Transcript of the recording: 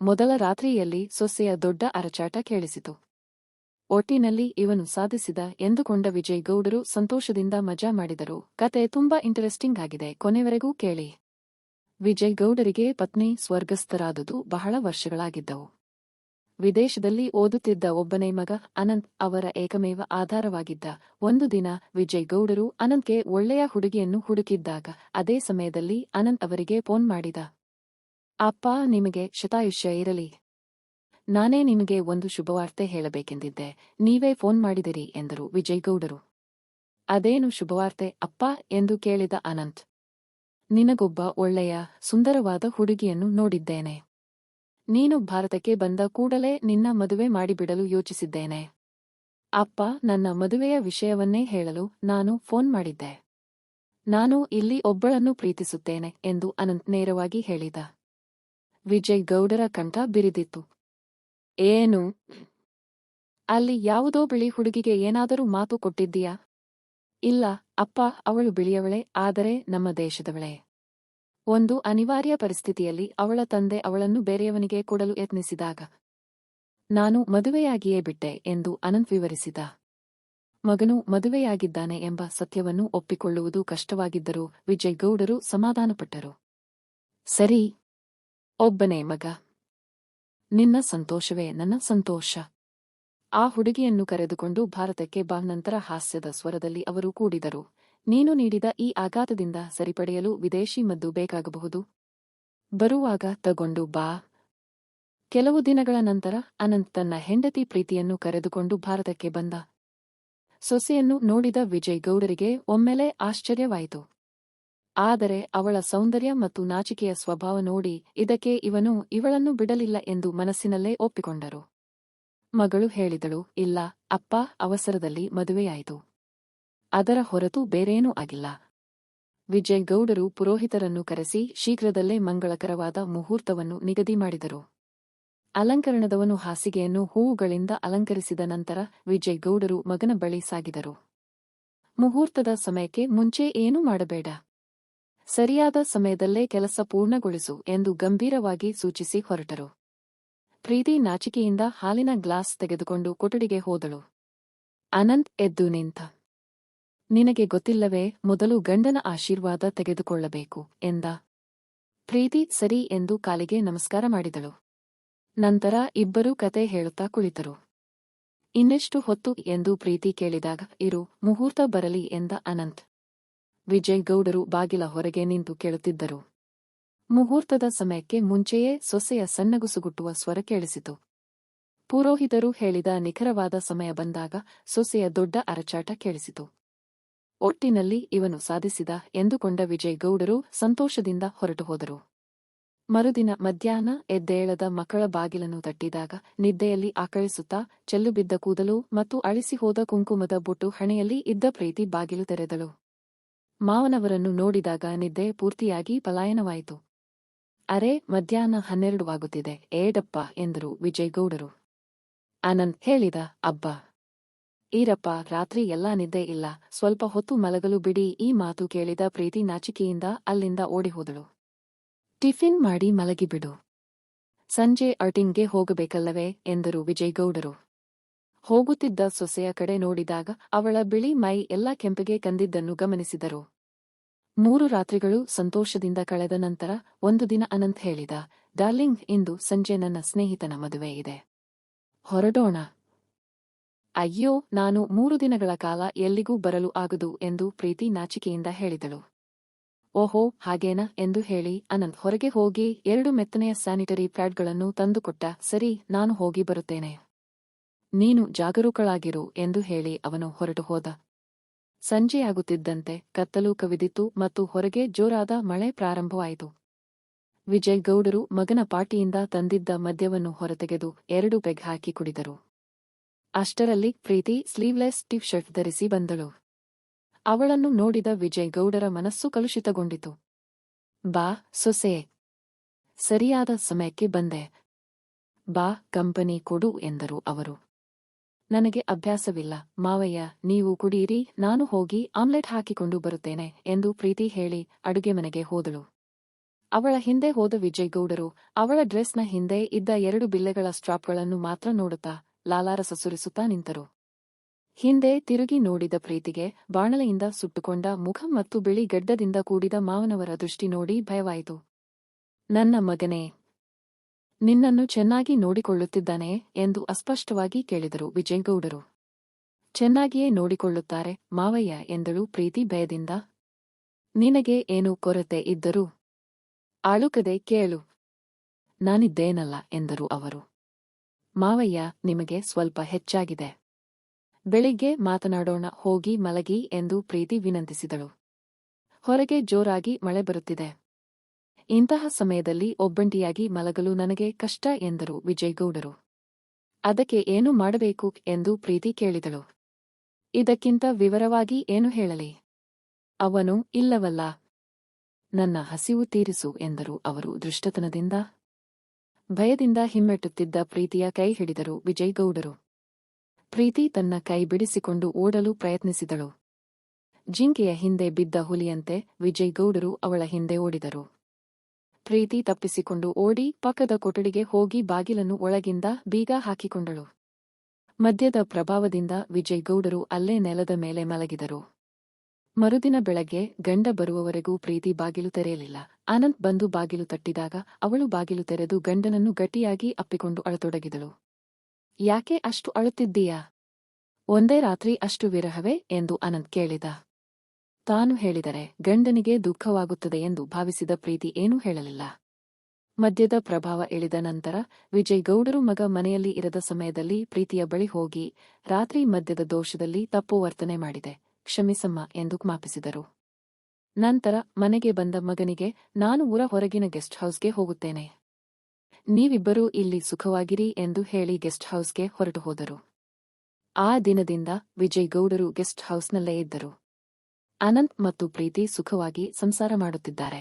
ಮೊದಲ ರಾತ್ರಿಯಲ್ಲಿ ಸೊಸೆಯ ದೊಡ್ಡ ಅರಚಾಟ ಕೇಳಿಸಿತು. ಒಟ್ಟಿನಲ್ಲಿ ಇವನು ಸಾಧಿಸಿದ ಎಂದುಕೊಂಡ ವಿಜಯ್ ಗೌಡರು ಸಂತೋಷದಿಂದ ಮಜಾ ಮಾಡಿದರು. ಕತೆ ತುಂಬಾ ಇಂಟರೆಸ್ಟಿಂಗ್ ಆಗಿದೆ, ಕೊನೆವರೆಗೂ ಕೇಳಿ. ವಿಜಯ್ ಗೌಡರಿಗೆ ಪತ್ನಿ ಸ್ವರ್ಗಸ್ಥರಾದುದು ಬಹಳ ವರ್ಷಗಳಾಗಿದ್ದವು. ವಿದೇಶದಲ್ಲಿ ಓದುತ್ತಿದ್ದ ಒಬ್ಬನೇ ಮಗ ಅನಂತ್ ಅವರ ಏಕಮೇವ ಆಧಾರವಾಗಿದ್ದ. ಒಂದು ದಿನ ವಿಜಯ್ ಗೌಡರು ಅನಂತ್ಗೆ ಒಳ್ಳೆಯ ಹುಡುಗಿಯನ್ನು ಹುಡುಕಿದ್ದಾಗ ಅದೇ ಸಮಯದಲ್ಲಿ ಅನಂತ್ ಅವರಿಗೆ ಫೋನ್ ಮಾಡಿದ. ಅಪ್ಪ, ನಿಮಗೆ ಶತಾಯುಷ್ಯ ಇರಲಿ. ನಾನೇ ನಿಮಗೆ ಒಂದು ಶುಭವಾರ್ತೆ ಹೇಳಬೇಕೆಂದಿದ್ದೆ, ನೀವೇ ಫೋನ್ ಮಾಡಿದಿರಿ ಎಂದರು ವಿಜಯ್ ಗೌಡರು. ಅದೇನು ಶುಭವಾರ್ತೆ ಅಪ್ಪ ಎಂದು ಕೇಳಿದ ಅನಂತ್. ನಿನಗೊಬ್ಬ ಒಳ್ಳೆಯ ಸುಂದರವಾದ ಹುಡುಗಿಯನ್ನು ನೋಡಿದ್ದೇನೆ. ನೀನು ಭಾರತಕ್ಕೆ ಬಂದ ಕೂಡಲೇ ನಿನ್ನ ಮದುವೆ ಮಾಡಿಬಿಡಲು ಯೋಚಿಸಿದ್ದೇನೆ. ಅಪ್ಪ, ನನ್ನ ಮದುವೆಯ ವಿಷಯವನ್ನೇ ಹೇಳಲು ನಾನು ಫೋನ್ ಮಾಡಿದ್ದೆ. ನಾನು ಇಲ್ಲಿ ಒಬ್ಬಳನ್ನು ಪ್ರೀತಿಸುತ್ತೇನೆ ಎಂದು ಅನಂತ್ ನೇರವಾಗಿ ಹೇಳಿದ. ವಿಜಯ್ ಗೌಡರ ಕಂಠ ಬಿರಿದಿತ್ತು. ಏನು? ಅಲ್ಲಿ ಯಾವುದೋ ಬಿಳಿ ಹುಡುಗಿಗೆ ಏನಾದರೂ ಮಾತು ಕೊಟ್ಟಿದ್ದೀಯಾ? ಇಲ್ಲ ಅಪ್ಪ, ಅವಳು ಬಿಳಿಯವಳೇ, ಆದರೆ ನಮ್ಮ ದೇಶದವಳೇ. ಒಂದು ಅನಿವಾರ್ಯ ಪರಿಸ್ಥಿತಿಯಲ್ಲಿ ಅವಳ ತಂದೆ ಅವಳನ್ನು ಬೇರೆಯವನಿಗೆ ಕೊಡಲು ಯತ್ನಿಸಿದಾಗ ನಾನು ಮದುವೆಯಾಗಿಯೇ ಬಿಟ್ಟೆ ಎಂದು ಅನಂತ್ ವಿವರಿಸಿದ. ಮಗನು ಮದುವೆಯಾಗಿದ್ದಾನೆ ಎಂಬ ಸತ್ಯವನ್ನು ಒಪ್ಪಿಕೊಳ್ಳುವುದು ಕಷ್ಟವಾಗಿದ್ದರೂ ವಿಜಯ್ ಗೌಡರು ಸಮಾಧಾನಪಟ್ಟರು. ಸರಿ, ಒಬ್ಬನೇ ಮಗ. ನಿನ್ನ ಸಂತೋಷವೇ ನನ್ನ ಸಂತೋಷ. ಆ ಹುಡುಗಿಯನ್ನು ಕರೆದುಕೊಂಡು ಭಾರತಕ್ಕೆ ಬಾ. ನಂತರ ಹಾಸ್ಯದ ಸ್ವರದಲ್ಲಿ ಅವರು ಕೂಡಿದರು. ನೀನು ನೀಡಿದ ಈ ಆಘಾತದಿಂದ ಸರಿಪಡೆಯಲು ವಿದೇಶಿ ಮದ್ದು ಬೇಕಾಗಬಹುದು. ಬರುವಾಗ ತಗೊಂಡು ಬಾ. ಕೆಲವು ದಿನಗಳ ನಂತರ ಅನಂತ್ ತನ್ನ ಹೆಂಡತಿ ಪ್ರೀತಿಯನ್ನು ಕರೆದುಕೊಂಡು ಭಾರತಕ್ಕೆ ಬಂದ. ಸೊಸೆಯನ್ನು ನೋಡಿದ ವಿಜಯ್ ಗೌಡರಿಗೆ ಒಮ್ಮೆಲೇ ಆಶ್ಚರ್ಯವಾಯಿತು. ಆದರೆ ಅವಳ ಸೌಂದರ್ಯ ಮತ್ತು ನಾಚಿಕೆಯ ಸ್ವಭಾವ ನೋಡಿ ಇದಕ್ಕೆ ಇವನು ಇವಳನ್ನು ಬಿಡಲಿಲ್ಲ ಎಂದು ಮನಸ್ಸಿನಲ್ಲೇ ಒಪ್ಪಿಕೊಂಡರು. ಮಗಳು ಹೇಳಿದಳು, ಇಲ್ಲ ಅಪ್ಪ, ಅವಸರದಲ್ಲಿ ಮದುವೆಯಾಯಿತು. ಅದರ ಹೊರತು ಬೇರೇನೂ ಆಗಿಲ್ಲ. ವಿಜಯ್ ಗೌಡರು ಪುರೋಹಿತರನ್ನು ಕರೆಸಿ ಶೀಘ್ರದಲ್ಲೇ ಮಂಗಳಕರವಾದ ಮುಹೂರ್ತವನ್ನು ನಿಗದಿ ಮಾಡಿದರು. ಅಲಂಕರಣದವನು ಹಾಸಿಗೆಯನ್ನು ಹೂವುಗಳಿಂದ ಅಲಂಕರಿಸಿದ ನಂತರ ವಿಜಯ್ ಗೌಡರು ಮಗನ ಬಳಿ ಸಾಗಿದರು. ಮುಹೂರ್ತದ ಸಮಯಕ್ಕೆ ಮುಂಚೆ ಏನೂ ಮಾಡಬೇಡ. ಸರಿಯಾದ ಸಮಯದಲ್ಲೇ ಕೆಲಸ ಪೂರ್ಣಗೊಳಿಸು ಎಂದು ಗಂಭೀರವಾಗಿ ಸೂಚಿಸಿ ಹೊರಟರು. ಪ್ರೀತಿ ನಾಚಿಕೆಯಿಂದ ಹಾಲಿನ ಗ್ಲಾಸ್ ತೆಗೆದುಕೊಂಡು ಕೊಠಡಿಗೆ ಹೋದಳು. ಅನಂತ್ ಎದ್ದು ನಿಂತ. ನಿನಗೆ ಗೊತ್ತಿಲ್ಲವೇ, ಮೊದಲು ಗಂಡನ ಆಶೀರ್ವಾದ ತೆಗೆದುಕೊಳ್ಳಬೇಕು ಎಂದ. ಪ್ರೀತಿ ಸರಿ ಎಂದು ಕಾಲಿಗೆ ನಮಸ್ಕಾರ ಮಾಡಿದಳು. ನಂತರ ಇಬ್ಬರೂ ಕತೆ ಹೇಳುತ್ತಾ ಕುಳಿತರು. ಇನ್ನೆಷ್ಟು ಹೊತ್ತು ಎಂದು ಪ್ರೀತಿ ಕೇಳಿದಾಗ, ಇರು, ಮುಹೂರ್ತ ಬರಲಿ ಎಂದ ಅನಂತ್. ವಿಜಯ್ ಗೌಡರು ಬಾಗಿಲ ಹೊರಗೆ ನಿಂತು ಕೇಳುತ್ತಿದ್ದರು. ಮುಹೂರ್ತದ ಸಮಯಕ್ಕೆ ಮುಂಚೆಯೇ ಸೊಸೆಯ ಸಣ್ಣಗುಸುಗುಟ್ಟುವ ಸ್ವರ ಕೇಳಿಸಿತು. ಪುರೋಹಿತರು ಹೇಳಿದ ನಿಖರವಾದ ಸಮಯ ಬಂದಾಗ ಸೊಸೆಯ ದೊಡ್ಡ ಅರಚಾಟ ಕೇಳಿಸಿತು. ಒಟ್ಟಿನಲ್ಲಿ ಇವನು ಸಾಧಿಸಿದ ಎಂದುಕೊಂಡ ವಿಜಯ್ ಗೌಡರು ಸಂತೋಷದಿಂದ ಹೊರಟು ಹೋದರು. ಮರುದಿನ ಮಧ್ಯಾಹ್ನ ಎದ್ದೇಳದ ಮಕ್ಕಳ ಬಾಗಿಲನ್ನು ತಟ್ಟಿದಾಗ ನಿದ್ದೆಯಲ್ಲಿ ಆಕಳಿಸುತ್ತಾ ಚೆಲ್ಲುಬಿದ್ದ ಕೂದಲು ಮತ್ತು ಅಳಿಸಿಹೋದ ಕುಂಕುಮದ ಬೊಟ್ಟು ಹಣೆಯಲ್ಲಿ ಇದ್ದ ಪ್ರೀತಿ ಬಾಗಿಲು ತೆರೆದಳು. ಮಾವನವರನ್ನು ನೋಡಿದಾಗ ನಿದ್ದೆ ಪೂರ್ತಿಯಾಗಿ ಪಲಾಯನವಾಯಿತು. ಅರೆ, ಮಧ್ಯಾಹ್ನ 12 ಏಡಪ್ಪ ಎಂದರು ವಿಜಯ್ ಗೌಡರು. ಅನಂತ್ ಹೇಳಿದ, ಅಬ್ಬಾ ಈರಪ್ಪ, ರಾತ್ರಿ ಎಲ್ಲಾ ನಿದ್ದೆ ಇಲ್ಲ, ಸ್ವಲ್ಪ ಹೊತ್ತು ಮಲಗಲು ಬಿಡಿ. ಈ ಮಾತು ಕೇಳಿದ ಪ್ರೀತಿ ನಾಚಿಕೆಯಿಂದ ಅಲ್ಲಿಂದ ಓಡಿಹೋದಳು. ಟಿಫಿನ್ ಮಾಡಿ ಮಲಗಿಬಿಡು. ಸಂಜೆ ಔಟಿಂಗ್ಗೆ ಹೋಗಬೇಕಲ್ಲವೇ ಎಂದರು ವಿಜಯ್ ಗೌಡರು. ಹೋಗುತ್ತಿದ್ದ ಸೊಸೆಯ ಕಡೆ ನೋಡಿದಾಗ ಅವಳ ಬಿಳಿ ಮೈ ಎಲ್ಲ ಕೆಂಪಗೆ ಕಂದಿದ್ದನ್ನು ಗಮನಿಸಿದರು. 3 ರಾತ್ರಿಗಳು ಸಂತೋಷದಿಂದ ಕಳೆದ ನಂತರ ಒಂದು ದಿನ ಅನಂತ್ ಹೇಳಿದ, ಡಾರ್ಲಿಂಗ್, ಇಂದು ಸಂಜೆ ನನ್ನ ಸ್ನೇಹಿತನ ಮದುವೆ ಇದೆ. ಹೊರಡೋಣ? ಅಯ್ಯೋ, ನಾನು 3 ದಿನಗಳ ಕಾಲ ಎಲ್ಲಿಗೂ ಬರಲು ಆಗದು ಎಂದು ಪ್ರೀತಿ ನಾಚಿಕೆಯಿಂದ ಹೇಳಿದಳು. ಓಹೋ, ಹಾಗೇನಾ ಎಂದು ಹೇಳಿ ಅನಂತ್ ಹೊರಗೆ ಹೋಗಿ 2 ಮೆತ್ತನೆಯ ಸ್ಯಾನಿಟರಿ ಪ್ಯಾಡ್ಗಳನ್ನು ತಂದುಕೊಟ್ಟ. ಸರಿ, ನಾನು ಹೋಗಿ ಬರುತ್ತೇನೆ. ನೀನು ಜಾಗರೂಕಳಾಗಿರು ಎಂದು ಹೇಳಿ ಅವನು ಹೊರಟು ಹೋದ. ಸಂಜೆಯಾಗುತ್ತಿದ್ದಂತೆ ಕತ್ತಲು ಕವಿದಿತ್ತು ಮತ್ತು ಹೊರಗೆ ಜೋರಾದ ಮಳೆ ಪ್ರಾರಂಭವಾಯಿತು. ವಿಜಯ್ ಗೌಡರು ಮಗನ ಪಾಟಿಯಿಂದ ತಂದಿದ್ದ ಮದ್ಯವನ್ನು ಹೊರತೆಗೆದು 2 ಪೆಗ್ ಹಾಕಿ ಕುಡಿದರು. ಅಷ್ಟರಲ್ಲಿ ಪ್ರೀತಿ ಸ್ಲೀವ್ಲೆಸ್ ಟಿ ಶರ್ಟ್ ಧರಿಸಿ ಬಂದಳು. ಅವಳನ್ನು ನೋಡಿದ ವಿಜಯ್ ಗೌಡರ ಮನಸ್ಸು ಕಲುಷಿತಗೊಂಡಿತು. ಬಾ ಸೊಸೆ, ಸರಿಯಾದ ಸಮಯಕ್ಕೆ ಬಂದೆ. ಬಾ, ಕಂಪನಿ ಕೊಡು ಎಂದರು ಅವರು. ನನಗೆ ಅಭ್ಯಾಸವಿಲ್ಲ ಮಾವಯ್ಯ, ನೀವು ಕುಡಿಯಿರಿ, ನಾನು ಹೋಗಿ ಆಮ್ಲೆಟ್ ಹಾಕಿಕೊಂಡು ಬರುತ್ತೇನೆ ಎಂದು ಪ್ರೀತಿ ಹೇಳಿ ಅಡುಗೆ ಮನೆಗೆ ಹೋದಳು. ಅವಳ ಹಿಂದೆ ಹೋದ ವಿಜಯಗೌಡರು ಅವಳ ಡ್ರೆಸ್ನ ಹಿಂದೆ ಇದ್ದ 2 ಬಿಲ್ಲೆಗಳ ಸ್ಟ್ರಾಪ್ಗಳನ್ನು ಮಾತ್ರ ನೋಡುತ್ತಾ ಲಾಲಾರಸ ಸುರಿಸುತ್ತಾ ನಿಂತರು. ಹಿಂದೆ ತಿರುಗಿ ನೋಡಿದ ಪ್ರೀತಿಗೆ ಬಾಣಲೆಯಿಂದ ಸುಟ್ಟುಕೊಂಡ ಮುಖ ಮತ್ತು ಬಿಳಿ ಗಡ್ಡದಿಂದ ಕೂಡಿದ ಮಾವನವರ ದೃಷ್ಟಿ ನೋಡಿ ಭಯವಾಯಿತು. ನನ್ನ ಮಗನೇ, ನಿನ್ನನ್ನು ಚೆನ್ನಾಗಿ ನೋಡಿಕೊಳ್ಳುತ್ತಿದ್ದಾನೆ ಎಂದು ಅಸ್ಪಷ್ಟವಾಗಿ ಕೇಳಿದರು ವಿಜಯಗೌಡರು. ಚೆನ್ನಾಗಿಯೇ ನೋಡಿಕೊಳ್ಳುತ್ತಾರೆ ಮಾವಯ್ಯ ಎಂದಳು ಪ್ರೀತಿ ಭಯದಿಂದ. ನಿನಗೆ ಏನು ಕೊರತೆ ಇದ್ದರೂ ಆಳುಕದೆ ಕೇಳು, ನಾನಿದ್ದೇನಲ್ಲ ಎಂದರು ಅವರು. ಮಾವಯ್ಯ, ನಿಮಗೆ ಸ್ವಲ್ಪ ಹೆಚ್ಚಾಗಿದೆ. ಬೆಳಿಗ್ಗೆ ಮಾತನಾಡೋಣ, ಹೋಗಿ ಮಲಗಿ ಎಂದು ಪ್ರೀತಿ ವಿನಂತಿಸಿದಳು. ಹೊರಗೆ ಜೋರಾಗಿ ಮಳೆ ಬರುತ್ತಿದೆ. ಇಂತಹ ಸಮಯದಲ್ಲಿ ಒಬ್ಬಂಟಿಯಾಗಿ ಮಲಗಲು ನನಗೆ ಕಷ್ಟ ಎಂದರು ವಿಜಯಗೌಡರು. ಅದಕ್ಕೆ ಏನು ಮಾಡಬೇಕು ಎಂದು ಪ್ರೀತಿ ಕೇಳಿದಳು. ಇದಕ್ಕಿಂತ ವಿವರವಾಗಿ ಏನು ಹೇಳಲಿ? ಅವನು ಇಲ್ಲವಲ್ಲ, ನನ್ನ ಹಸಿವು ತೀರಿಸು ಎಂದರು ಅವರು ದೃಷ್ಟತನದಿಂದ. ಭಯದಿಂದ ಹಿಮ್ಮೆಟ್ಟುತ್ತಿದ್ದ ಪ್ರೀತಿಯ ಕೈ ಹಿಡಿದರು ವಿಜಯಗೌಡರು. ಪ್ರೀತಿ ತನ್ನ ಕೈ ಬಿಡಿಸಿಕೊಂಡು ಓಡಲು ಪ್ರಯತ್ನಿಸಿದಳು. ಜಿಂಕೆಯ ಹಿಂದೆ ಬಿದ್ದ ಹುಲಿಯಂತೆ ವಿಜಯಗೌಡರು ಅವಳ ಹಿಂದೆ ಓಡಿದರು. ಪ್ರೀತಿ ತಪ್ಪಿಸಿಕೊಂಡು ಓಡಿ ಪಕ್ಕದ ಕೊಠಡಿಗೆ ಹೋಗಿ ಬಾಗಿಲನ್ನು ಒಳಗಿಂದ ಬೀಗ ಹಾಕಿಕೊಂಡಳು. ಮದ್ಯದ ಪ್ರಭಾವದಿಂದ ವಿಜಯಗೌಡರು ಅಲ್ಲೇ ನೆಲದ ಮೇಲೆ ಮಲಗಿದರು. ಮರುದಿನ ಬೆಳಗ್ಗೆ ಗಂಡ ಬರುವವರೆಗೂ ಪ್ರೀತಿ ಬಾಗಿಲು ತೆರೆಯಲಿಲ್ಲ. ಅನಂತ್ ಬಂದು ಬಾಗಿಲು ತಟ್ಟಿದಾಗ ಅವಳು ಬಾಗಿಲು ತೆರೆದು ಗಂಡನನ್ನು ಗಟ್ಟಿಯಾಗಿ ಅಪ್ಪಿಕೊಂಡು ಅಳತೊಡಗಿದಳು. ಯಾಕೆ ಅಷ್ಟು ಅಳುತ್ತಿದ್ದೀಯಾ? ಒಂದೇ ರಾತ್ರಿ ಅಷ್ಟು ವಿರಹವೇ ಎಂದು ಅನಂತ್ ಕೇಳಿದ. ತಾನು ಹೇಳಿದರೆ ಗಂಡನಿಗೆ ದುಃಖವಾಗುತ್ತದೆ ಎಂದು ಭಾವಿಸಿದ ಪ್ರೀತಿ ಏನೂ ಹೇಳಲಿಲ್ಲ. ಮದ್ಯದ ಪ್ರಭಾವ ಇಳಿದ ನಂತರ ವಿಜಯಗೌಡರು ಮಗ ಮನೆಯಲ್ಲಿ ಇರದ ಸಮಯದಲ್ಲಿ ಪ್ರೀತಿಯ ಬಳಿ ಹೋಗಿ, ರಾತ್ರಿ ಮದ್ಯದ ದೋಷದಲ್ಲಿ ತಪ್ಪು ವರ್ತನೆ ಮಾಡಿದೆ, ಕ್ಷಮಿಸಮ್ಮ ಎಂದು ಜ್ಞಾಪಿಸಿದರು. ನಂತರ ಮನೆಗೆ ಬಂದ ಮಗನಿಗೆ, ನಾನು ಊರ ಹೊರಗಿನ ಗೆಸ್ಟ್ ಹೌಸ್ಗೆ ಹೋಗುತ್ತೇನೆ, ನೀವಿಬ್ಬರೂ ಇಲ್ಲಿ ಸುಖವಾಗಿರಿ ಎಂದು ಹೇಳಿ ಗೆಸ್ಟ್ ಹೌಸ್ಗೆ ಹೊರಟು ಹೋದರು. ಆ ದಿನದಿಂದ ವಿಜಯಗೌಡರು ಗೆಸ್ಟ್ ಹೌಸ್ನಲ್ಲೇ ಇದ್ದರು. ಅನಂತ್ ಮತ್ತು ಪ್ರೀತಿ ಸುಖವಾಗಿ ಸಂಸಾರ ಮಾಡುತ್ತಿದ್ದಾರೆ.